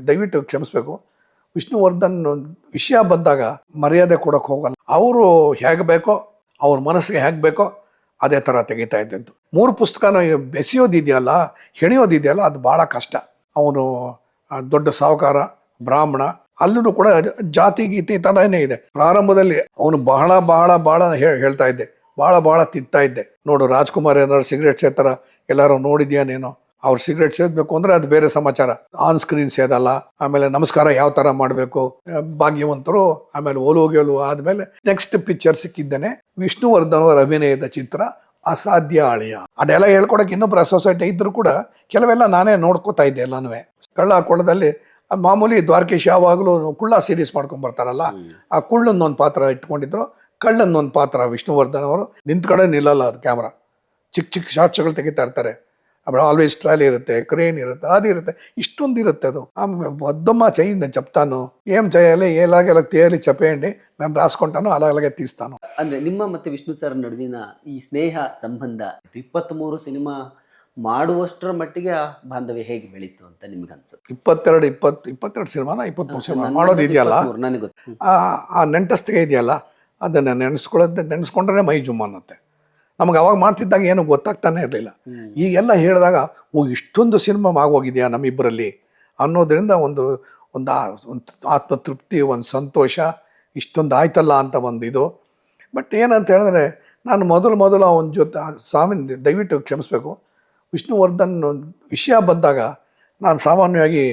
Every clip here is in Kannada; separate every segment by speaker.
Speaker 1: ದಯವಿಟ್ಟು ಕ್ಷಮಿಸಬೇಕು. ವಿಷ್ಣುವರ್ಧನ್ ವಿಷಯ ಬಂದಾಗ ಮರ್ಯಾದೆ ಕೊಡೋಕೆ ಹೋಗಲ್ಲ. ಅವರು ಹೇಗೆ ಬೇಕೋ ಅವ್ರ ಮನಸ್ಸಿಗೆ ಹೇಗೆ ಬೇಕೋ ಅದೇ ಥರ ತೆಗಿತಾ ಇದ್ದಂತು. 3 ಪುಸ್ತಕನ ಬೆಸೆಯೋದಿದೆಯಲ್ಲ, ಹೆಣಿಯೋದಿದೆಯಲ್ಲ, ಅದು ಭಾಳ ಕಷ್ಟ. ಅವನು ದೊಡ್ಡ ಸಾಹುಕಾರ, ಬ್ರಾಹ್ಮಣ, ಅಲ್ಲೂ ಕೂಡ ಜಾತಿ ಗೀತಿ ತರನೇ ಇದೆ. ಪ್ರಾರಂಭದಲ್ಲಿ ಅವನು ಬಹಳ ಬಹಳ ಬಹಳ ಹೇಳ್ತಾ ಇದ್ದೆ, ಬಹಳ ತಿಂತಾ ಇದ್ದೆ. ನೋಡು ರಾಜ್ಕುಮಾರ್ ಏನಾದ್ರು ಸಿಗರೇಟ್ ಸೇತಾರ, ಎಲ್ಲರೂ ನೋಡಿದ್ಯಾ ನೀನು? ಅವ್ರು ಸಿಗರೇಟ್ ಸೇದಬೇಕು ಅಂದ್ರೆ ಅದು ಬೇರೆ ಸಮಾಚಾರ, ಆನ್ ಸ್ಕ್ರೀನ್ ಸೇದಲ್ಲ. ಆಮೇಲೆ ನಮಸ್ಕಾರ ಯಾವ ತರ ಮಾಡಬೇಕು, ಭಾಗ್ಯವಂತರು. ಆಮೇಲೆ ಓಲೋಗೆಲು ಆದ್ಮೇಲೆ ನೆಕ್ಸ್ಟ್ ಪಿಕ್ಚರ್ ಸಿಕ್ಕಿದ್ದೇನೆ ವಿಷ್ಣುವರ್ಧನ್ ಅವರ ಅಭಿನಯದ ಚಿತ್ರ ಅಸಾಧ್ಯ ಅಳಿಯ. ಅದೆಲ್ಲ ಹೇಳ್ಕೊಡಕ್ಕೆ ಇನ್ನೊಬ್ಬರ ಸೊಸೈಟಿ ಇದ್ರು ಕೂಡ ಕೆಲವೆಲ್ಲ ನಾನೇ ನೋಡ್ಕೋತಾ ಇದ್ದೆ ಎಲ್ಲಾನು. ಕಳ್ಳ ಕೊಳದಲ್ಲಿ ಮಾಮೂಲಿ ದ್ವಾರಕೀಶ್ ಯಾವಾಗಲೂ ಕುಳ್ಳ ಸೀರೀಸ್ ಮಾಡ್ಕೊಂಡ್ ಬರ್ತಾರಲ್ಲ, ಆ ಕುಳ್ಳನ್ನೊಂದು ಪಾತ್ರ ಇಟ್ಕೊಂಡಿದ್ರು, ಕಳ್ಳನ್ನೊಂದು ಪಾತ್ರ. ವಿಷ್ಣುವರ್ಧನ್ ಅವರು ನಿಂತ್ ಕಡೆ ನಿಲ್ಲಲ್ಲ, ಅದು ಕ್ಯಾಮ್ರಾ ಚಿಕ್ಕ ಶಾರ್ಟ್ಸ್ಗಳು ತೆಗಿತಾ ಇರ್ತಾರೆ. ಆಮೇಲೆ ಆಲ್ವೇಸ್ ట్రాలీ ఇರುತ್ತೆ, క్రేన్ ఇರುತ್ತೆ, అది ఇರುತ್ತೆ, ఇష్టొంది ఇರುತ್ತೆ. అది వద్దమ్మా చెయ్యి చెప్తాను, ఏం చేయాలి, ఎలాగెలా తీయాలి చెప్పేయండి, మేము రాసుకుంటాను, అలాగే తీస్తాను.
Speaker 2: ಅಂದ್ರೆ ನಿಮ್ಮ ಮತ್ತೆ ವಿಷ್ಣು ಸರ್ ನಡುವಿನ ಈ ಸ್ನೇಹ ಸಂಬಂಧ 23 ಸಿನಿಮಾ ಮಾಡುವಷ್ಟರ ಮಟ್ಟಿಗೆ ಆ ಬಾಂಧವ್ಯ ಹೇಗೆ ಬೆಳೀತು ಅಂತ ನಿಮ್ಗೆ ಅನ್ಸುತ್ತೆ?
Speaker 1: 22 ಸಿನಿಮಾನ 23 ಸಿನಿಮಾ ಮಾಡೋದಿದೆಯಲ್ಲ,
Speaker 2: ನನಗೆ ಗೊತ್ತು.
Speaker 1: ಆ ನೆಂಟಸ್ತಿಗೆ ಇದೆಯಲ್ಲ, ಅದನ್ನು ನೆನೆಸ್ಕೊಂಡ್ರೆ ಮೈ ಜುಮ್ ಅನ್ನತ್ತೆ. ನಮಗೆ ಅವಾಗ ಮಾಡ್ತಿದ್ದಾಗ ಏನು ಗೊತ್ತಾಗ್ತಾನೆ ಇರಲಿಲ್ಲ. ಈಗೆಲ್ಲ ಹೇಳಿದಾಗ ಇಷ್ಟೊಂದು ಸಿನಿಮಾ ಆಗೋಗಿದೆಯಾ ನಮ್ಮಿಬ್ಬರಲ್ಲಿ ಅನ್ನೋದ್ರಿಂದ ಒಂದು ಆತ್ಮತೃಪ್ತಿ, ಒಂದು ಸಂತೋಷ, ಇಷ್ಟೊಂದು ಆಯ್ತಲ್ಲ ಅಂತ ಒಂದು ಇದು. ಬಟ್ ಏನಂತ ಹೇಳಿದ್ರೆ, ನಾನು ಮೊದಲು ಅವನ ಜೊತೆ ಸ್ವಾಮಿ ದಯವಿಟ್ಟು ಕ್ಷಮಿಸಬೇಕು. ವಿಷ್ಣುವರ್ಧನ್ ವಿಷಯ ಬಂದಾಗ ನಾನು ಸಾಮಾನ್ಯವಾಗಿ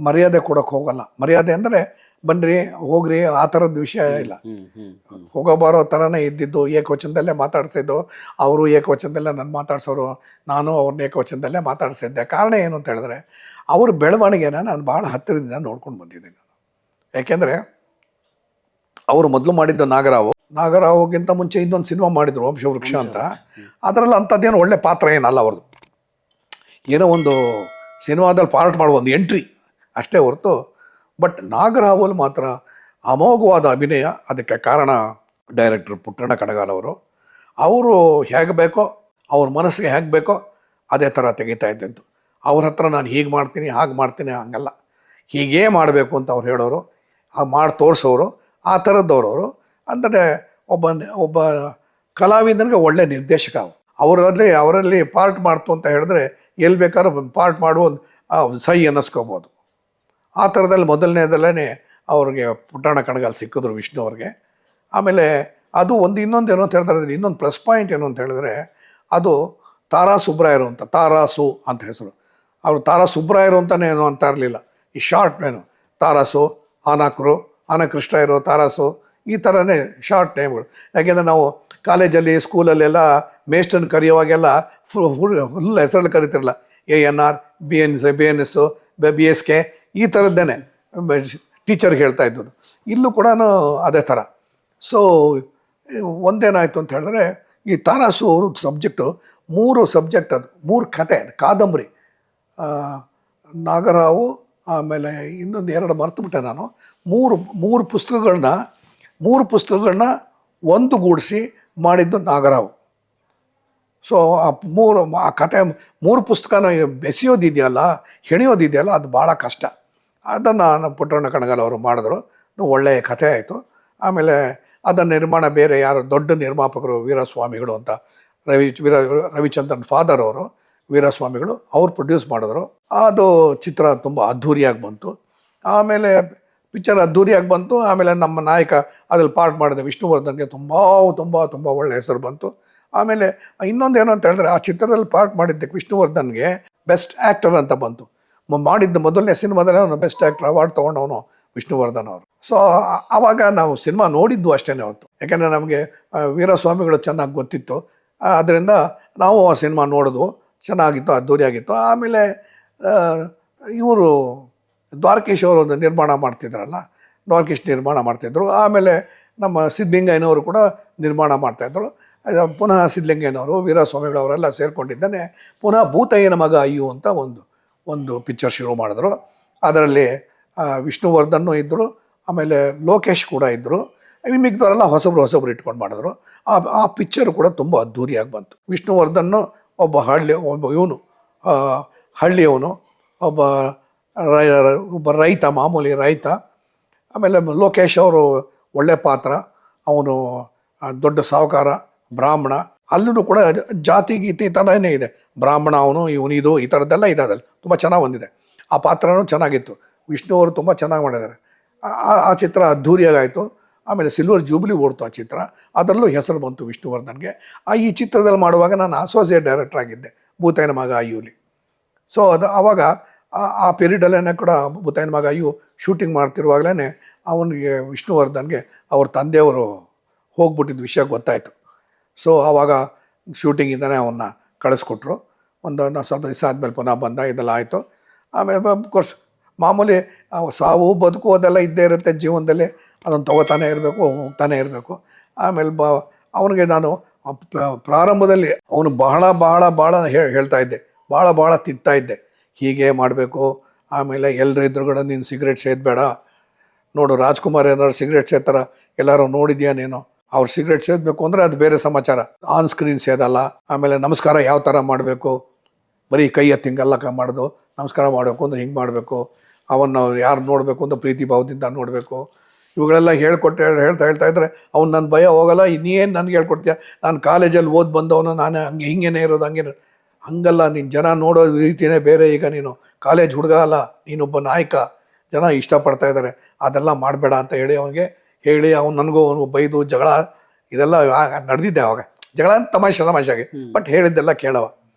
Speaker 1: ಮರ್ಯಾದೆ ಕೊಡೋಕೆ ಹೋಗಲ್ಲ. ಮರ್ಯಾದೆ ಅಂದರೆ ಬನ್ನಿರಿ ಹೋಗ್ರಿ ಆ ಥರದ ವಿಷಯ ಇಲ್ಲ. ಹೋಗೋಬಾರೋ ಥರನೇ ಇದ್ದಿದ್ದು, ಏಕವಚನದಲ್ಲೇ ಮಾತಾಡ್ಸಿದ್ದು. ಅವರು ಏಕವಚನದಲ್ಲೇ ನಾನು ಮಾತಾಡ್ಸೋರು, ನಾನು ಅವ್ರನ್ನ ಏಕವಚನದಲ್ಲೇ ಮಾತಾಡ್ಸಿದ್ದೆ. ಕಾರಣ ಏನು ಅಂತ ಹೇಳಿದ್ರೆ, ಅವ್ರ ಬೆಳವಣಿಗೆನ ನಾನು ಭಾಳ ಹತ್ತಿರದಿಂದ ನೋಡ್ಕೊಂಡು ಬಂದಿದ್ದೀನಿ. ಯಾಕೆಂದರೆ ಅವರು ಮೊದಲು ಮಾಡಿದ್ದು ನಾಗರಾವ್ಗಿಂತ ಮುಂಚೆ ಇನ್ನೊಂದು ಸಿನಿಮಾ ಮಾಡಿದ್ರು, ವಂಶವೃಕ್ಷ ಅಂತ. ಅದರಲ್ಲಿ ಅಂಥದ್ದೇನು ಒಳ್ಳೆ ಪಾತ್ರ ಏನಲ್ಲ ಅವ್ರದ್ದು. ಏನೋ ಒಂದು ಸಿನಿಮಾದಲ್ಲಿ ಪಾರ್ಟ್ ಮಾಡೋ ಒಂದು ಎಂಟ್ರಿ ಅಷ್ಟೇ ಹೊರತು. ಬಟ್ ನಾಗರಾವಲ್ಲಿ ಮಾತ್ರ ಅಮೋಘವಾದ ಅಭಿನಯ. ಅದಕ್ಕೆ ಕಾರಣ ಡೈರೆಕ್ಟರ್ ಪುಟ್ಟಣ್ಣ ಕಣಗಾಲ್ ಅವರು ಹೇಗೆ ಬೇಕೋ ಅವ್ರ ಮನಸ್ಸಿಗೆ ಹೇಗೆ ಬೇಕೋ ಅದೇ ಥರ ತೆಗಿತಾ ಇದ್ದಂತು. ಅವ್ರ ಹತ್ರ ನಾನು ಹೀಗೆ ಮಾಡ್ತೀನಿ, ಹಾಗೆ ಮಾಡ್ತೀನಿ ಹಂಗಲ್ಲ, ಹೀಗೇ ಮಾಡಬೇಕು ಅಂತ ಅವ್ರು ಹೇಳೋರು, ಮಾಡಿ ತೋರಿಸೋರು, ಆ ಥರದ್ದವ್ರವರು. ಅಂದರೆ ಒಬ್ಬ ಕಲಾವಿದನಿಗೆ ಒಳ್ಳೆ ನಿರ್ದೇಶಕ. ಅವರಲ್ಲಿ ಪಾರ್ಟ್ ಮಾಡ್ತು ಅಂತ ಹೇಳಿದ್ರೆ ಎಲ್ಲಿ ಬೇಕಾದ್ರೂ ಪಾರ್ಟ್ ಮಾಡುವ ಸೈ ಅನ್ನಿಸ್ಕೋಬೋದು. ಆ ಥರದಲ್ಲಿ ಮೊದಲನೇದಲ್ಲೇ ಅವ್ರಿಗೆ ಪುಟ್ಟಣ್ಣ ಕಣಗಾಲ್ ಸಿಕ್ಕಿದ್ರು ವಿಷ್ಣು ಅವ್ರಿಗೆ. ಆಮೇಲೆ ಅದು ಇನ್ನೊಂದು ಏನೋ ಅಂತ ಹೇಳಿದ್ರೆ, ಇನ್ನೊಂದು ಪ್ಲಸ್ ಪಾಯಿಂಟ್ ಏನು ಅಂತ ಹೇಳಿದ್ರೆ, ಅದು ತಾರಾ ಸುಬ್ರಾಯರು ಅಂತ, ತಾರಾಸು ಅಂತ ಹೆಸರು. ಅವರು ತಾರಾ ಸುಬ್ರಾಯರು ಅಂತಲೇ ಏನೋ ಅಂತ ಇರಲಿಲ್ಲ, ಈ ಶಾರ್ಟ್ ನೇನು ತಾರಾಸು, ಆನಕೃಷ್ಣ ಇರೋ ತಾರಾಸು, ಈ ಥರನೇ ಶಾರ್ಟ್ ನೇಮ್ಗಳು. ಯಾಕೆಂದರೆ ನಾವು ಕಾಲೇಜಲ್ಲಿ ಸ್ಕೂಲಲ್ಲೆಲ್ಲ ಮೇಸ್ಟರ್ನ ಕರೆಯುವಾಗೆಲ್ಲ ಫುಲ್ ಹೆಸರಲ್ಲಿ ಕರಿತಿರಲ್ಲ, ANR, BNS, BSK ಈ ಥರದ್ದೇನೆ ಟೀಚರ್ಗೆ ಹೇಳ್ತಾ ಇದ್ದದ್ದು. ಇಲ್ಲೂ ಕೂಡ ಅದೇ ಥರ. ಸೊ ಒಂದೇನಾಯಿತು ಅಂತ ಹೇಳಿದ್ರೆ, ಈ ತಾರಾಸು ಅವರು ಸಬ್ಜೆಕ್ಟು 3 ಸಬ್ಜೆಕ್ಟ್, ಅದು 3 ಕತೆ, ಕಾದಂಬರಿ. ನಾಗರಾವು, ಆಮೇಲೆ ಇನ್ನೊಂದು 2 ಮರ್ತುಬಿಟ್ಟೆ ನಾನು. 3 ಪುಸ್ತಕಗಳನ್ನ ಒಂದುಗೂಡಿಸಿ ಮಾಡಿದ್ದು ನಾಗರಾವು. ಸೊ ಆ ಕತೆ 3 ಪುಸ್ತಕನ ಬೆಸೆಯೋದಿದೆಯಲ್ಲ, ಹೆಣಿಯೋದಿದೆಯಲ್ಲ, ಅದು ಭಾಳ ಕಷ್ಟ. ಅದನ್ನು ಪುಟ್ಟಣ್ಣ ಕಣಗಾಲ್ ಅವರು ಮಾಡಿದ್ರು. ಒಳ್ಳೆಯ ಕಥೆ ಆಯಿತು. ಆಮೇಲೆ ಅದನ್ನು ನಿರ್ಮಾಣ ಬೇರೆ ಯಾರು ದೊಡ್ಡ ನಿರ್ಮಾಪಕರು, ವೀರಸ್ವಾಮಿಗಳು ಅಂತ, ರವಿಚಂದ್ರನ್ ಫಾದರ್ ಅವರು, ವೀರಸ್ವಾಮಿಗಳು, ಅವ್ರು ಪ್ರೊಡ್ಯೂಸ್ ಮಾಡಿದ್ರು. ಅದು ಚಿತ್ರ ತುಂಬ ಅದ್ಧೂರಿಯಾಗಿ ಬಂತು. ಆಮೇಲೆ ಪಿಕ್ಚರ್ ಅದ್ಧೂರಿಯಾಗಿ ಬಂತು. ಆಮೇಲೆ ನಮ್ಮ ನಾಯಕ ಅದ್ರಲ್ಲಿ ಪಾರ್ಟ್ ಮಾಡಿದ ವಿಷ್ಣುವರ್ಧನ್ಗೆ ತುಂಬ ತುಂಬ ತುಂಬ ಒಳ್ಳೆ ಹೆಸರು ಬಂತು. ಆಮೇಲೆ ಇನ್ನೊಂದು ಏನು ಅಂತ ಹೇಳಿದ್ರೆ, ಆ ಚಿತ್ರದಲ್ಲಿ ಪಾರ್ಟ್ ಮಾಡಿದ್ದಕ್ಕೆ ವಿಷ್ಣುವರ್ಧನ್ಗೆ ಬೆಸ್ಟ್ ಆ್ಯಕ್ಟರ್ ಅಂತ ಬಂತು. ಮಾಡಿದ್ದ ಮೊದಲನೇ ಸಿನಿಮಾದಲ್ಲೇ ಅವನು ಬೆಸ್ಟ್ ಆ್ಯಕ್ಟರ್ ಅವಾರ್ಡ್ ತೊಗೊಂಡವನು ವಿಷ್ಣುವರ್ಧನ್ ಅವರು. ಸೊ ಆವಾಗ ನಾವು ಸಿನಿಮಾ ನೋಡಿದ್ದು ಅಷ್ಟೇ ಹೊರತು, ಯಾಕೆಂದರೆ ನಮಗೆ ವೀರಸ್ವಾಮಿಗಳು ಚೆನ್ನಾಗಿ ಗೊತ್ತಿತ್ತು. ಅದರಿಂದ ನಾವು ಆ ಸಿನಿಮಾ ನೋಡಿದ್ವು, ಚೆನ್ನಾಗಿತ್ತು, ಅದ್ದೂರಿಯಾಗಿತ್ತು. ಆಮೇಲೆ ಇವರು ದ್ವಾರಕೀಶ್ ಅವರು ಒಂದು ನಿರ್ಮಾಣ ಮಾಡ್ತಿದ್ರಲ್ಲ, ದ್ವಾರಕೀಶ್ ನಿರ್ಮಾಣ ಮಾಡ್ತಿದ್ರು. ಆಮೇಲೆ ನಮ್ಮ ಸಿದ್ಧಲಿಂಗಯ್ಯನವರು ಕೂಡ ನಿರ್ಮಾಣ ಮಾಡ್ತಾಯಿದ್ರು. ಪುನಃ ಸಿದ್ಧಲಿಂಗಯ್ಯನವರು, ವೀರಸ್ವಾಮಿಗಳವರೆಲ್ಲ ಸೇರಿಕೊಂಡಿದ್ದಾನೆ ಪುನಃ ಭೂತಯ್ಯನ ಮಗ ಅಯ್ಯು ಅಂತ ಒಂದು ಪಿಕ್ಚರ್ ಶುರು ಮಾಡಿದ್ರು. ಅದರಲ್ಲಿ ವಿಷ್ಣುವರ್ಧನ್ ಇದ್ದರು, ಆಮೇಲೆ ಲೋಕೇಶ್ ಕೂಡ ಇದ್ದರು. ಮಿಕ್ದವರೆಲ್ಲ ಹೊಸಬ್ರು ಇಟ್ಕೊಂಡು ಮಾಡಿದ್ರು. ಆ ಪಿಕ್ಚರ್ ಕೂಡ ತುಂಬ ಅದ್ಧೂರಿಯಾಗಿ ಬಂತು. ವಿಷ್ಣುವರ್ಧನ್ ಒಬ್ಬ ಹಳ್ಳಿಯವನು, ಒಬ್ಬ ಒಬ್ಬ ರೈತ, ಮಾಮೂಲಿ ರೈತ. ಆಮೇಲೆ ಲೋಕೇಶ್ ಅವರು ಒಳ್ಳೆ ಪಾತ್ರ, ಅವನು ದೊಡ್ಡ ಸಾಹುಕಾರ, ಬ್ರಾಹ್ಮಣ. ಅಲ್ಲೂ ಕೂಡ ಜಾತಿ ಗೀತಿ ಈ ಥರನೇ ಇದೆ, ಬ್ರಾಹ್ಮಣ ಅವನು ಇವನಿದು ಈ ಥರದ್ದೆಲ್ಲ ಇದೆ. ಅದ್ರಲ್ಲಿ ತುಂಬ ಚೆನ್ನಾಗಿ ಬಂದಿದೆ. ಆ ಪಾತ್ರನೂ ಚೆನ್ನಾಗಿತ್ತು. ವಿಷ್ಣು ಅವರು ತುಂಬ ಚೆನ್ನಾಗಿ ಮಾಡಿದ್ದಾರೆ. ಆ ಚಿತ್ರ ಅದ್ಧೂರಿಯಾಗಾಯಿತು. ಆಮೇಲೆ ಸಿಲ್ವರ್ ಜೂಬ್ಲಿ ಓಡ್ತು ಆ ಚಿತ್ರ, ಅದರಲ್ಲೂ ಹೆಸರು ಬಂತು ವಿಷ್ಣುವರ್ಧನ್ಗೆ. ಈ ಚಿತ್ರದಲ್ಲಿ ಮಾಡುವಾಗ ನಾನು ಅಸೋಸಿಯೇಟ್ ಡೈರೆಕ್ಟರ್ ಆಗಿದ್ದೆ, ಭೂತಾಯನ ಮಗ ಅಯ್ಯೂಲಿ. ಸೊ ಅದು ಆವಾಗ ಆ ಪೀರಿಯಡಲ್ಲೇ ಕೂಡ ಭೂತಾಯನ ಮಗ ಅಯ್ಯು ಶೂಟಿಂಗ್ ಮಾಡ್ತಿರುವಾಗಲೇ ಅವನಿಗೆ ವಿಷ್ಣುವರ್ಧನ್ಗೆ ಅವ್ರ ತಂದೆಯವರು ಹೋಗ್ಬಿಟ್ಟಿದ್ದ ವಿಷಯ ಗೊತ್ತಾಯಿತು. ಸೊ ಆವಾಗ ಶೂಟಿಂಗಿಂದನೇ ಅವನ್ನ ಕಳಿಸ್ಕೊಟ್ರು. ಒಂದು ಸ್ವಲ್ಪ ದಿವಸ ಆದಮೇಲೆ ಪುನಃ ಬಂದ, ಇದೆಲ್ಲ ಆಯಿತು. ಆಮೇಲೆ ಕೋರ್ಸ್ ಮಾಮೂಲಿ ಸಾವು ಬದುಕು ಅದೆಲ್ಲ ಇದ್ದೇ ಇರುತ್ತೆ ಜೀವನದಲ್ಲಿ, ಅದನ್ನು ತೊಗೋತಾನೆ ಇರಬೇಕು, ಹೋಗ್ತಾನೆ ಇರಬೇಕು. ಆಮೇಲೆ ಅವನಿಗೆ ನಾನು ಪ್ರಾರಂಭದಲ್ಲಿ ಅವನು ಬಹಳ ಹೇಳ್ತಾ ಇದ್ದೆ, ಭಾಳ ತಿಂತಾ ಇದ್ದೆ, ಹೀಗೆ ಮಾಡಬೇಕು. ಆಮೇಲೆ ಎಲ್ಲರ ಎದುರುಗಡೆ ನೀನು ಸಿಗರೇಟ್ ಸೇದಬೇಡ, ನೋಡು ರಾಜ್ಕುಮಾರ್ ಏನಾದ್ರು ಸಿಗರೇಟ್ ಸೇದ್ತಾರ, ಎಲ್ಲರೂ ನೋಡಿದ್ಯಾ ನೀನು? ಅವ್ರು ಸಿಗರೇಟ್ ಸೇದಬೇಕು ಅಂದರೆ ಅದು ಬೇರೆ ಸಮಾಚಾರ, ಆನ್ ಸ್ಕ್ರೀನ್ ಸೇದಲ್ಲ. ಆಮೇಲೆ ನಮಸ್ಕಾರ ಯಾವ ಥರ ಮಾಡಬೇಕು, ಬರೀ ಕೈ ಎತ್ತಿ ಹಿಂಗೆಲ್ಲ ಮಾಡೋದು, ನಮಸ್ಕಾರ ಮಾಡಬೇಕು ಅಂದರೆ ಹಿಂಗೆ ಮಾಡಬೇಕು, ಅವನ್ನ ಯಾರು ನೋಡಬೇಕು ಅಂತ ಪ್ರೀತಿ ಭಾವದಿಂದ ನೋಡಬೇಕು. ಇವುಗಳೆಲ್ಲ ಹೇಳ್ತಾ ಇದ್ದರೆ ಅವ್ನು ನನ್ನ ಭಯ ಹೋಗಲ್ಲ. ಇನ್ನೇನು ನನಗೆ ಹೇಳ್ಕೊಡ್ತೀಯ, ನಾನು ಕಾಲೇಜಲ್ಲಿ ಓದಿ ಬಂದವನು, ನಾನು ಹಿಂಗೇನೇ ಇರೋದು, ಹಂಗಲ್ಲ, ನೀನು ಜನ ನೋಡೋ ರೀತಿಯೇ ಬೇರೆ. ಈಗ ನೀನು ಕಾಲೇಜ್ ಹುಡುಗ ಅಲ್ಲ, ನೀನೊಬ್ಬ ನಾಯಕ, ಜನ ಇಷ್ಟಪಡ್ತಾ ಇದ್ದಾರೆ, ಅದೆಲ್ಲ ಮಾಡಬೇಡ ಅಂತ ಹೇಳಿ ಅವ್ನು ನನಗೂ ಅವನು ಬೈದು ಜಗಳ ಇದೆಲ್ಲ ನಡೆದಿದ್ದೆ. ಆವಾಗ ಜಗಳ ಅಂತ ತಮಾಷೆಗೆ, ಬಟ್ ಹೇಳಿದ್ದೆಲ್ಲ ಕೇಳವ.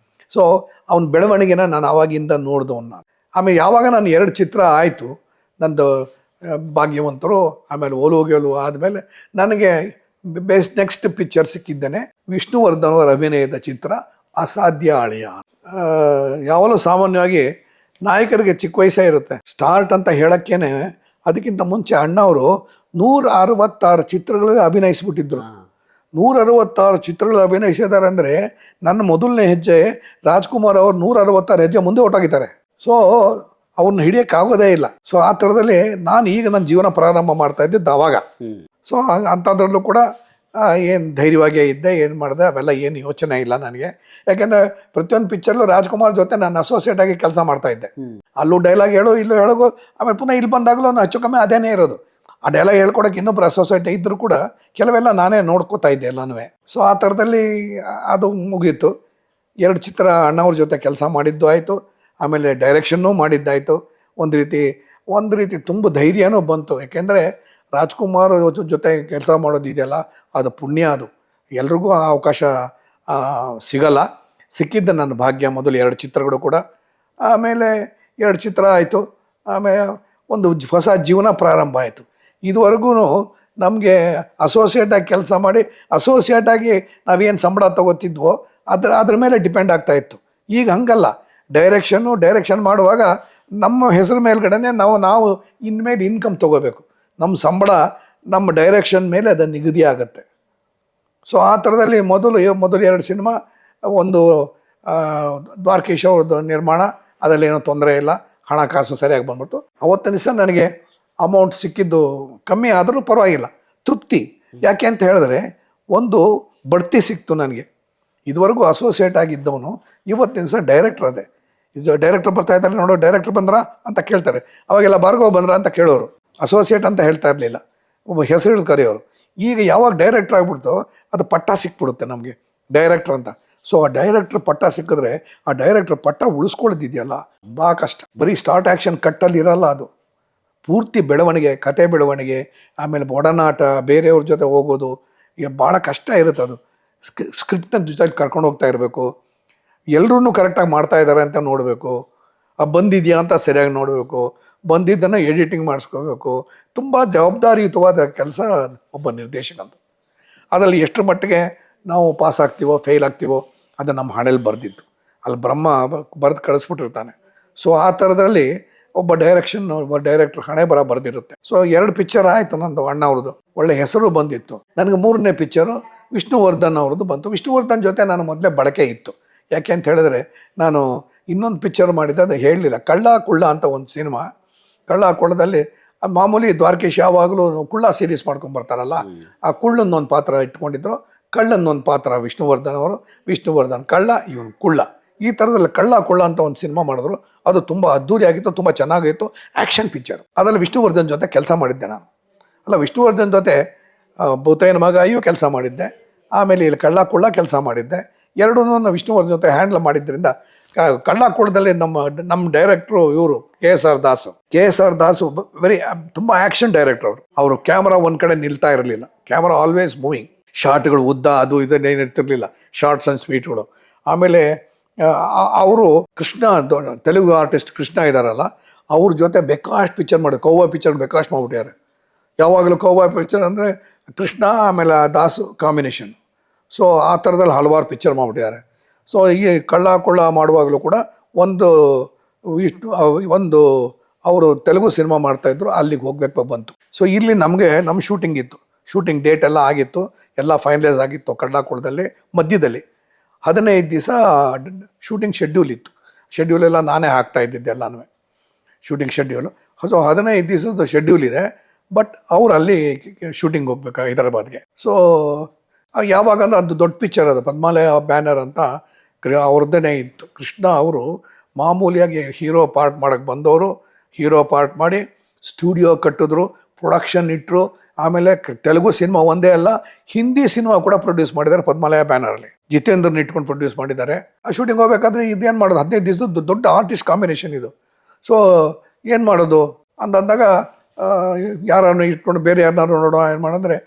Speaker 1: ಸೊ ಅವ್ನ ಬೆಳವಣಿಗೆನ ನಾನು ಆವಾಗಿಂದ ನೋಡಿದವನು ನಾನು. ಆಮೇಲೆ ಯಾವಾಗ ನಾನು 2 ಚಿತ್ರ ಆಯಿತು, ನಂದು ಭಾಗ್ಯವಂತರು, ಆಮೇಲೆ ಓಲೋಗೆಲು ಆದಮೇಲೆ ನನಗೆ ನೆಕ್ಸ್ಟ್ ಪಿಕ್ಚರ್ ಸಿಕ್ಕಿದ್ದೇನೆ ವಿಷ್ಣುವರ್ಧನ್ ಅವರ ಅಭಿನಯದ ಚಿತ್ರ ಅಸಾಧ್ಯ ಅಳಿಯ. ಯಾವಾಗಲೂ ಸಾಮಾನ್ಯವಾಗಿ ನಾಯಕರಿಗೆ ಚಿಕ್ಕ ವಯಸ್ಸೇ ಇರುತ್ತೆ. ಸ್ಟಾರ್ಟ್ ಅಂತ ಹೇಳೋಕ್ಕೇನೆ ಅದಕ್ಕಿಂತ ಮುಂಚೆ ಅಣ್ಣವರು 166 ಚಿತ್ರಗಳಿಗೆ ಅಭಿನಯಿಸ್ಬಿಟ್ಟಿದ್ರು. 166 ಚಿತ್ರಗಳು ಅಭಿನಯಿಸಿದ್ದಾರೆ ಅಂದರೆ ನನ್ನ ಮೊದಲನೇ ಹೆಜ್ಜೆ ರಾಜ್ಕುಮಾರ್ ಅವರು 166 ಹೆಜ್ಜೆ ಮುಂದೆ ಹೊರಟೋಗಿದ್ದಾರೆ. ಸೊ ಅವ್ರನ್ನ ಹಿಡಿಯೋಕ್ಕಾಗೋದೇ ಇಲ್ಲ. ಸೊ ಆ ಥರದಲ್ಲಿ ನಾನು ಈಗ ನನ್ನ ಜೀವನ ಪ್ರಾರಂಭ ಮಾಡ್ತಾ ಇದ್ದಿದ್ದು ಆವಾಗ. ಸೊ ಅಂಥದ್ರಲ್ಲೂ ಕೂಡ ಏನು ಧೈರ್ಯವಾಗೇ ಇದ್ದೆ, ಏನು ಮಾಡಿದೆ ಅವೆಲ್ಲ ಏನು ಯೋಚನೆ ಇಲ್ಲ ನನಗೆ. ಯಾಕೆಂದರೆ ಪ್ರತಿಯೊಂದು ಪಿಕ್ಚರ್ಲು ರಾಜ್ಕುಮಾರ್ ಜೊತೆ ನಾನು ಅಸೋಸಿಯೇಟ್ ಆಗಿ ಕೆಲಸ ಮಾಡ್ತಾ ಇದ್ದೆ. ಅಲ್ಲೂ ಡೈಲಾಗ್ ಹೇಳು, ಇಲ್ಲೂ ಹೇಳೋದು, ಆಮೇಲೆ ಪುನಃ ಇಲ್ಲಿ ಬಂದಾಗಲೂ ಹೆಚ್ಚು ಕಮ್ಮಿ ಅದೇನೇ ಇರೋದು. ಆ ಡೈಲಾಗ್ ಹೇಳ್ಕೊಡೋಕೆ ಇನ್ನೊಬ್ಬರು ಅಸೋಸಿಯೇಟ್ ಇದ್ದರೂ ಕೂಡ ಕೆಲವೆಲ್ಲ ನಾನೇ ನೋಡ್ಕೋತಾ ಇದ್ದೆ ಎಲ್ಲನೂ. ಸೊ ಆ ಥರದಲ್ಲಿ ಅದು ಮುಗೀತು. 2 ಚಿತ್ರ ಅಣ್ಣವ್ರ ಜೊತೆ ಕೆಲಸ ಮಾಡಿದ್ದು ಆಯಿತು, ಆಮೇಲೆ ಡೈರೆಕ್ಷನ್ನೂ ಮಾಡಿದ್ದಾಯಿತು. ಒಂದು ರೀತಿ ತುಂಬ ಧೈರ್ಯನೂ ಬಂತು. ಯಾಕೆಂದರೆ ರಾಜ್ಕುಮಾರ್ ಜೊತೆ ಕೆಲಸ ಮಾಡೋದಿದೆಯಲ್ಲ, ಅದು ಪುಣ್ಯ. ಅದು ಎಲ್ರಿಗೂ ಆ ಅವಕಾಶ ಸಿಗಲ್ಲ. ಸಿಕ್ಕಿದ್ದ ನನ್ನ ಭಾಗ್ಯ. ಮೊದಲು 2 ಚಿತ್ರಗಳು ಕೂಡ, ಆಮೇಲೆ 2 ಚಿತ್ರ ಆಯಿತು. ಆಮೇಲೆ ಒಂದು ಹೊಸ ಜೀವನ ಪ್ರಾರಂಭ ಆಯಿತು. ಇದುವರೆಗೂ ನಮಗೆ ಅಸೋಸಿಯೇಟಾಗಿ ಕೆಲಸ ಮಾಡಿ ಅಸೋಸಿಯೇಟಾಗಿ ನಾವೇನು ಸಂಬಳ ತಗೋತಿದ್ವೋ ಅದ್ರ ಮೇಲೆ ಡಿಪೆಂಡ್ ಆಗ್ತಾಯಿತ್ತು. ಈಗ ಹಂಗಲ್ಲ, ಡೈರೆಕ್ಷನ್ ಮಾಡುವಾಗ ನಮ್ಮ ಹೆಸರು ಮೇಲ್ಗಡೆ ನಾವು ಇನ್ಮೇಲೆ ಇನ್ಕಮ್ ತೊಗೋಬೇಕು. ನಮ್ಮ ಸಂಬಳ ನಮ್ಮ ಡೈರೆಕ್ಷನ್ ಮೇಲೆ ಅದು ನಿಗದಿ ಆಗುತ್ತೆ. ಸೊ ಆ ಥರದಲ್ಲಿ ಮೊದಲು 2 ಸಿನಿಮಾ, ಒಂದು ದ್ವಾರಕೀಶ್ ಅವ್ರದ್ದು ನಿರ್ಮಾಣ, ಅದರಲ್ಲೇನೋ ತೊಂದರೆ ಇಲ್ಲ, ಹಣಕಾಸು ಸರಿಯಾಗಿ ಬಂದ್ಬಿಡ್ತು. ಅವತ್ತಿನ ದಿವಸ ನನಗೆ ಅಮೌಂಟ್ ಸಿಕ್ಕಿದ್ದು ಕಮ್ಮಿ ಆದರೂ ಪರವಾಗಿಲ್ಲ, ತೃಪ್ತಿ. ಯಾಕೆ ಅಂತ ಹೇಳಿದ್ರೆ ಒಂದು ಬಡ್ತಿ ಸಿಕ್ತು ನನಗೆ. ಇದುವರೆಗೂ ಅಸೋಸಿಯೇಟ್ ಆಗಿದ್ದವನು ಇವತ್ತಿನ ದಿವಸ ಡೈರೆಕ್ಟರ್ ಅದೇ. ಇದು ಡೈರೆಕ್ಟರ್ ಬರ್ತಾ ಇದ್ದಾರೆ ನೋಡೋ, ಡೈರೆಕ್ಟರ್ ಬಂದ್ರ ಅಂತ ಕೇಳ್ತಾರೆ. ಅವಾಗೆಲ್ಲ ಭಾರ್ಗವ ಬಂದ್ರ ಅಂತ ಕೇಳೋರು, ಅಸೋಸಿಯೇಟ್ ಅಂತ ಹೇಳ್ತಾ ಇರಲಿಲ್ಲ, ಒಬ್ಬ ಹೆಸರು ಹಿಡಿದು ಕರೆಯೋರು. ಈಗ ಯಾವಾಗ ಡೈರೆಕ್ಟರ್ ಆಗ್ಬಿಡ್ತೋ ಅದು ಪಟ್ಟ ಸಿಕ್ಬಿಡುತ್ತೆ ನಮಗೆ, ಡೈರೆಕ್ಟರ್ ಅಂತ. ಸೊ ಆ ಡೈರೆಕ್ಟ್ರ್ ಪಟ್ಟ ಸಿಕ್ಕಿದ್ರೆ ಆ ಡೈರೆಕ್ಟ್ರ್ ಪಟ್ಟ ಉಳಿಸ್ಕೊಳ್ಳೋದಿದೆಯಲ್ಲ ತುಂಬ ಕಷ್ಟ. ಬರೀ ಸ್ಟಾರ್ಟ್ ಆ್ಯಕ್ಷನ್ ಕಟ್ಟಲ್ಲಿ ಇರಲ್ಲ, ಅದು ಪೂರ್ತಿ ಬೆಳವಣಿಗೆ, ಕತೆ ಬೆಳವಣಿಗೆ, ಆಮೇಲೆ ಒಡನಾಟ, ಬೇರೆಯವ್ರ ಜೊತೆ ಹೋಗೋದು, ಈಗ ಭಾಳ ಕಷ್ಟ ಇರುತ್ತೆ. ಅದು ಸ್ಕ್ರಿಪ್ಟ್ನ ಜೊತೆಗೆ ಕರ್ಕೊಂಡು ಹೋಗ್ತಾ ಇರಬೇಕು, ಎಲ್ಲರೂ ಕರೆಕ್ಟಾಗಿ ಮಾಡ್ತಾ ಇದ್ದಾರೆ ಅಂತ ನೋಡಬೇಕು, ಬಂದಿದೆಯಾ ಅಂತ ಸರಿಯಾಗಿ ನೋಡಬೇಕು, ಬಂದಿದ್ದನ್ನು ಎಡಿಟಿಂಗ್ ಮಾಡಿಸ್ಕೋಬೇಕು. ತುಂಬ ಜವಾಬ್ದಾರಿಯುತವಾದ ಕೆಲಸ ಒಬ್ಬ ನಿರ್ದೇಶಕಂತ. ಅದರಲ್ಲಿ ಎಷ್ಟು ಮಟ್ಟಿಗೆ ನಾವು ಪಾಸ್ ಆಗ್ತೀವೋ ಫೇಲ್ ಆಗ್ತೀವೋ ಅದು ನಮ್ಮ ಹಣೆಯಲ್ಲಿ ಬರೆದಿತ್ತು, ಅಲ್ಲಿ ಬ್ರಹ್ಮ ಬರೆದು ಕಳಿಸ್ಬಿಟ್ಟಿರ್ತಾನೆ. ಸೊ ಆ ಥರದಲ್ಲಿ ಒಬ್ಬ ಡೈರೆಕ್ಟ್ರ್ ಹಣೆ ಬರೆದಿರುತ್ತೆ. ಸೊ 2 ಪಿಕ್ಚರ್ ಆಯಿತು ನಂದು, ಅಣ್ಣ ಅವ್ರದ್ದು ಒಳ್ಳೆ ಹೆಸರು ಬಂದಿತ್ತು. ನನಗೆ 3ನೇ ಪಿಕ್ಚರು ವಿಷ್ಣುವರ್ಧನ್ ಅವ್ರದ್ದು ಬಂತು. ವಿಷ್ಣುವರ್ಧನ್ ಜೊತೆ ನಾನು ಮೊದಲೇ ಬಳಕೆ ಇತ್ತು. ಯಾಕೆ ಅಂತ ಹೇಳಿದ್ರೆ ನಾನು ಇನ್ನೊಂದು ಪಿಕ್ಚರ್ ಮಾಡಿದ್ದೆ, ಅದು ಹೇಳಲಿಲ್ಲ, ಕಳ್ಳ ಕುಳ್ಳ ಅಂತ ಒಂದು ಸಿನಿಮಾ. ಕಳ್ಳ ಕುಳ್ಳದಲ್ಲಿ ಮಾಮೂಲಿ ದ್ವಾರಕೀಶ್ ಯಾವಾಗಲೂ ಕುಳ್ಳ ಸೀರೀಸ್ ಮಾಡ್ಕೊಂಡ್ಬರ್ತಾರಲ್ಲ, ಆ ಕುಳ್ಳನ್ನೊಂದು ಪಾತ್ರ ಇಟ್ಕೊಂಡಿದ್ರು, ಕಳ್ಳನ್ನೊಂದು ಪಾತ್ರ ವಿಷ್ಣುವರ್ಧನ್ ಅವರು. ವಿಷ್ಣುವರ್ಧನ್ ಕಳ್ಳ, ಇವನು ಕುಳ್ಳ, ಈ ಥರದಲ್ಲಿ ಕಳ್ಳ ಕೊಳ್ಳ ಅಂತ ಒಂದು ಸಿನಿಮಾ ಮಾಡಿದ್ರು. ಅದು ತುಂಬ ಅದ್ಧೂರಿಯಾಗಿತ್ತು, ತುಂಬ ಚೆನ್ನಾಗಿತ್ತು. Action picture. ಅದರಲ್ಲಿ ವಿಷ್ಣುವರ್ಧನ್ ಜೊತೆ ಕೆಲಸ ಮಾಡಿದ್ದೆ ನಾನು. ಅಲ್ಲ, ವಿಷ್ಣುವರ್ಧನ್ ಜೊತೆ ಭೂತಯ್ಯನ ಮಗ ಅಯ್ಯೋ ಕೆಲಸ ಮಾಡಿದ್ದೆ. ಆಮೇಲೆ ಇಲ್ಲಿ ಕಳ್ಳ ಕೊಳ್ಳ ಕೆಲಸ ಮಾಡಿದ್ದೆ. ಎರಡೂ ನಾನು ವಿಷ್ಣುವರ್ಧನ್ ಜೊತೆ ಹ್ಯಾಂಡಲ್ ಮಾಡಿದ್ದರಿಂದ ಕಳ್ಳ ಕೊಳ್ಳದಲ್ಲಿ ನಮ್ಮ ಡೈರೆಕ್ಟ್ರು ಇವರು KSR ದಾಸು ವೆರಿ ತುಂಬ ಆ್ಯಕ್ಷನ್ ಡೈರೆಕ್ಟರ್ ಅವರು ಕ್ಯಾಮ್ರಾ ಒಂದು ಕಡೆ ನಿಲ್ತಾ ಇರಲಿಲ್ಲ. Camera always moving. ಶಾರ್ಟ್ಗಳು ಉದ್ದ ಅದು ಇದನ್ನೇನು ಇರ್ತಿರ್ಲಿಲ್ಲ, ಶಾರ್ಟ್ಸ್ ಆ್ಯಂಡ್ ಸ್ವೀಟ್ಗಳು. ಆಮೇಲೆ ಅವರು ಕೃಷ್ಣ, ತೆಲುಗು ಆರ್ಟಿಸ್ಟ್ ಕೃಷ್ಣ ಇದ್ದಾರಲ್ಲ, ಅವ್ರ ಜೊತೆ ಬೇಕಾಷ್ಟು ಪಿಕ್ಚರ್ ಮಾಡಿ, ಕೌಬಾಯ್ ಪಿಕ್ಚರ್ ಬೇಕಾಷ್ಟು ಮಾಡಿಬಿಟ್ಟಾರೆ. ಯಾವಾಗಲೂ ಕೌಬಾಯ್ ಪಿಕ್ಚರ್ ಅಂದರೆ ಕೃಷ್ಣ ಆಮೇಲೆ ದಾಸು ಕಾಂಬಿನೇಷನ್. ಸೊ ಆ ಥರದಲ್ಲಿ ಹಲವಾರು ಪಿಕ್ಚರ್ ಮಾಡಿಬಿಟ್ಟಿದ್ದಾರೆ. ಸೊ ಈ ಕಳ್ಳ ಕೊಳ್ಳ ಮಾಡುವಾಗಲೂ ಕೂಡ ಒಂದು ಅವರು ತೆಲುಗು ಸಿನಿಮಾ ಮಾಡ್ತಾಯಿದ್ರು, ಅಲ್ಲಿಗೆ ಹೋಗ್ಬೇಕು ಬಂತು. ಸೊ ಇಲ್ಲಿ ನಮಗೆ ನಮ್ಮ ಶೂಟಿಂಗ್ ಇತ್ತು. ಶೂಟಿಂಗ್ ಡೇಟ್ ಎಲ್ಲ ಆಗಿತ್ತು, ಎಲ್ಲ ಫೈನಲೈಸ್ ಆಗಿತ್ತು. ಕಳ್ಳ ಕೊಳ್ಳದಲ್ಲಿ ಮಧ್ಯದಲ್ಲಿ 15 ದಿವಸ ಶೂಟಿಂಗ್ ಶೆಡ್ಯೂಲ್ ಇತ್ತು. ಶೆಡ್ಯೂಲೆಲ್ಲ ನಾನೇ ಹಾಕ್ತಾ ಇದ್ದಿದ್ದೆ ಎಲ್ಲನೂ, ಶೂಟಿಂಗ್ ಶೆಡ್ಯೂಲು. ಸೊ 15 ದಿವಸದ ಶೆಡ್ಯೂಲ್ ಇದೆ. ಬಟ್ ಅವ್ರು ಅಲ್ಲಿ ಶೂಟಿಂಗ್ ಹೋಗ್ಬೇಕು ಹೈದರಾಬಾದ್ಗೆ. ಸೊ ಯಾವಾಗ ಅಂದ್ರೆ ಅದು ದೊಡ್ಡ ಪಿಕ್ಚರ್, ಅದು ಪದ್ಮಾಲಯ ಬ್ಯಾನರ್ ಅಂತ ಅವ್ರದ್ದೇ ಇತ್ತು. ಕೃಷ್ಣ ಅವರು ಮಾಮೂಲಿಯಾಗಿ ಹೀರೋ ಪಾರ್ಟ್ ಮಾಡೋಕ್ಕೆ ಬಂದವರು, ಹೀರೋ ಪಾರ್ಟ್ ಮಾಡಿ ಸ್ಟುಡಿಯೋ ಕಟ್ಟಿದ್ರು, ಪ್ರೊಡಕ್ಷನ್ ಇಟ್ಟರು. ಆಮೇಲೆ ತೆಲುಗು ಸಿನಿಮಾ ಒಂದೇ ಅಲ್ಲ, ಹಿಂದಿ ಸಿನಿಮಾ ಕೂಡ ಪ್ರೊಡ್ಯೂಸ್ ಮಾಡಿದ್ದಾರೆ ಪದ್ಮಾಲಯ ಬ್ಯಾನರಲ್ಲಿ. ಜಿತೇಂದ್ರನ್ ಇಟ್ಕೊಂಡು ಪ್ರೊಡ್ಯೂಸ್ ಮಾಡಿದ್ದಾರೆ. ಆ ಶೂಟಿಂಗ್ ಹೋಗ್ಬೇಕಾದ್ರೆ ಇದೇನು ಮಾಡೋದು, 15 ದಿವಸದ ದೊಡ್ಡ ಆರ್ಟಿಸ್ಟ್ ಕಾಂಬಿನೇಷನ್ ಇದು. ಸೊ ಏನು ಮಾಡೋದು ಅಂದಾಗ ಯಾರನ್ನು ಇಟ್ಕೊಂಡು ಬೇರೆ ಯಾರನ್ನಾರು ನೋಡೋ ಏನು ಮಾಡಿದ್ರೆ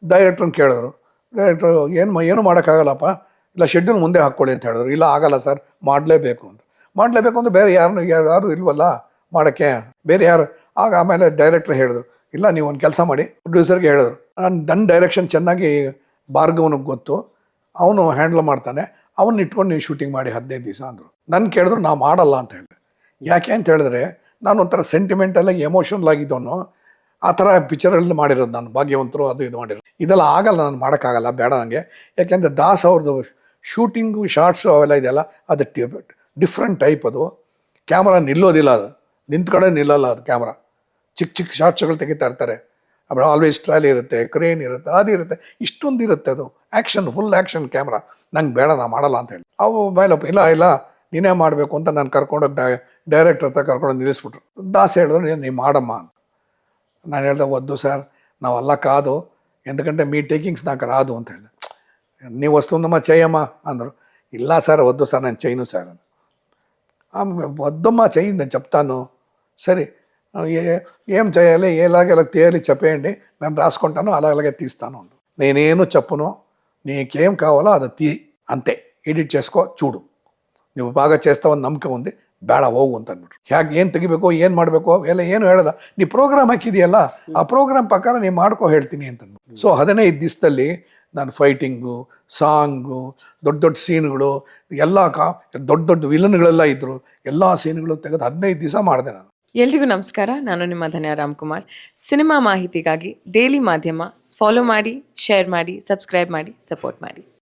Speaker 1: ಡೈರೆಕ್ಟ್ರನ್ನ ಕೇಳಿದ್ರು. ಡೈರೆಕ್ಟ್ರು ಏನು ಮಾಡೋಕ್ಕಾಗಲ್ಲಪ್ಪ, ಇಲ್ಲ ಶೆಡ್ಯೂಲ್ ಮುಂದೆ ಹಾಕ್ಕೊಳ್ಳಿ ಅಂತ ಹೇಳಿದ್ರು. ಇಲ್ಲ ಆಗಲ್ಲ ಸರ್, ಮಾಡಲೇಬೇಕು ಅಂದರೆ ಬೇರೆ ಯಾರು ಇಲ್ವಲ್ಲ ಮಾಡೋಕ್ಕೆ, ಬೇರೆ ಯಾರು. ಆಮೇಲೆ ಡೈರೆಕ್ಟ್ರ್ ಹೇಳಿದ್ರು, ಇಲ್ಲ ನೀವು ಒಂದು ಕೆಲಸ ಮಾಡಿ, ಪ್ರೊಡ್ಯೂಸರ್ಗೆ ಹೇಳಿದ್ರು, ನನ್ನ ಡೈರೆಕ್ಷನ್ ಚೆನ್ನಾಗಿ ಭಾರ್ಗವನಿಗೆ ಗೊತ್ತು, ಅವನು ಹ್ಯಾಂಡಲ್ ಮಾಡ್ತಾನೆ, ಅವನ್ನ ಇಟ್ಕೊಂಡು ನೀವು ಶೂಟಿಂಗ್ ಮಾಡಿ 15 ದಿವಸ ಅಂದರು. ನನ್ನ ಕೇಳಿದ್ರು, ನಾ ಮಾಡಲ್ಲ ಅಂತ ಹೇಳಿದೆ. ಯಾಕೆ ಅಂತ ಹೇಳಿದ್ರೆ ನಾನು ಒಂಥರ ಸೆಂಟಿಮೆಂಟಲ್ಲಾಗಿ ಎಮೋಷನಲ್ ಆಗಿದ್ದವನು. ಆ ಥರ ಪಿಕ್ಚರಲ್ಲಿ ಮಾಡಿರೋದು ನಾನು, ಭಾಗ್ಯವಂತರು ಅದು ಇದು ಮಾಡಿರೋದು. ಇದೆಲ್ಲ ಆಗಲ್ಲ, ನಾನು ಮಾಡೋಕ್ಕಾಗಲ್ಲ, ಬೇಡ ನನಗೆ. ಯಾಕೆಂದರೆ ದಾಸ್ ಅವ್ರದ್ದು ಶೂಟಿಂಗು ಶಾರ್ಟ್ಸು ಅವೆಲ್ಲ ಇದೆಯಲ್ಲ, ಅದು ಡಿಫ್ರೆಂಟ್ ಟೈಪ್. ಅದು ಕ್ಯಾಮ್ರಾ ನಿಲ್ಲೋದಿಲ್ಲ, ಅದು ನಿಂತ ಕಡೆ ನಿಲ್ಲಲ್ಲ. ಅದು ಕ್ಯಾಮ್ರಾ ಚಿಕ್ಕ ಶಾರ್ಟ್ಸ್ಗಳು ತೆಗಿತಾ ಇರ್ತಾರೆ. ಆಮೇಲೆ ಆಲ್ವೇಸ್ ಟ್ರಾಲಿ ಇರುತ್ತೆ, ಕ್ರೇನ್ ಇರುತ್ತೆ, ಅದು ಇರುತ್ತೆ, ಇಷ್ಟೊಂದು ಇರುತ್ತೆ. ಅದು ಆ್ಯಕ್ಷನ್, ಫುಲ್ ಆ್ಯಕ್ಷನ್ ಕ್ಯಾಮ್ರಾ. ನಂಗೆ ಬೇಡ, ನಾನು ಮಾಡಲ್ಲ ಅಂತ ಹೇಳಿ ಅವು ಮೇಲಪ್ಪ. ಇಲ್ಲ ನೀನೇ ಮಾಡಬೇಕು ಅಂತ ನಾನು ಕರ್ಕೊಂಡೋಗಿ ಡೈರೆಕ್ಟರ್ ಹತ್ರ ಕರ್ಕೊಂಡೋಗಿ ನಿಲ್ಲಿಸ್ಬಿಟ್ರು. ದಾಸ್ ಹೇಳಿದ್ರು, ನೀವು ಮಾಡಮ್ಮ ಅಂತ. ನಾನು ಹೇಳ್ದೆ, ಒದ್ದು ಸರ್ ನಾವೆಲ್ಲ ಕಾದು ಎಂತಕಂటే మీ టేకింగ్స్ నాకు రాదు ಅಂತ ಹೇಳಿದೆ. ನೀವು వస్తుందమ్మా చేయమ్మా ಅಂದರು. ಇಲ್ಲ ಸರ್ వద్దు సార్ నేను చేయను సార్. వద్దమ్మా చెయ్యి, నేను చెప్తాను. సరే ఏం చేయాలి, ఎలాగ తీయాలి చెప్పేయండి, మేము రాసుకుంటాను, అలాగే తీస్తాను. నేనేను చెప్పను, నీకేం కావాలో అది తీ, అంతే, ఎడిట్ చేసుకో, చూడు, ನೀವು ಬಾగా చేస్తావని ನಂಬಿಕೆ ఉంది, ಬೇಡ ಹೋಗು ಅಂತ ಅಂದ್ಬಿಟ್ರು. ಹೇಗೆ ಏನು ತೆಗಿಬೇಕು, ಏನು ಮಾಡಬೇಕು ಎಲ್ಲ ಏನು ಹೇಳೋದ. ನೀ ಪ್ರೋಗ್ರಾಮ್ ಹಾಕಿದೆಯಲ್ಲ, ಆ ಪ್ರೋಗ್ರಾಮ್ ಪ್ರಕಾರ ನೀವು ಮಾಡ್ಕೊ ಹೇಳ್ತೀನಿ ಅಂತಂದ್ಬಿಟ್ಟು. ಸೊ 15 ದಿವಸದಲ್ಲಿ ನಾನು ಫೈಟಿಂಗು, ಸಾಂಗು, ದೊಡ್ಡ ಸೀನ್ಗಳು ಎಲ್ಲ ದೊಡ್ಡ ವಿಲನ್ಗಳೆಲ್ಲ ಇದ್ದರು, ಎಲ್ಲ ಸೀನ್ಗಳು ತೆಗೆದು 15 ದಿವಸ ಮಾಡಿದೆ ನಾನು.
Speaker 3: ಎಲ್ರಿಗೂ ನಮಸ್ಕಾರ, ನಾನು ನಿಮ್ಮ ಧನ್ಯ ರಾಮ್ಕುಮಾರ್. ಸಿನಿಮಾ ಮಾಹಿತಿಗಾಗಿ ಡೈಲಿ ಮಾಧ್ಯಮ ಫಾಲೋ ಮಾಡಿ, ಶೇರ್ ಮಾಡಿ, ಸಬ್ಸ್ಕ್ರೈಬ್ ಮಾಡಿ, ಸಪೋರ್ಟ್ ಮಾಡಿ.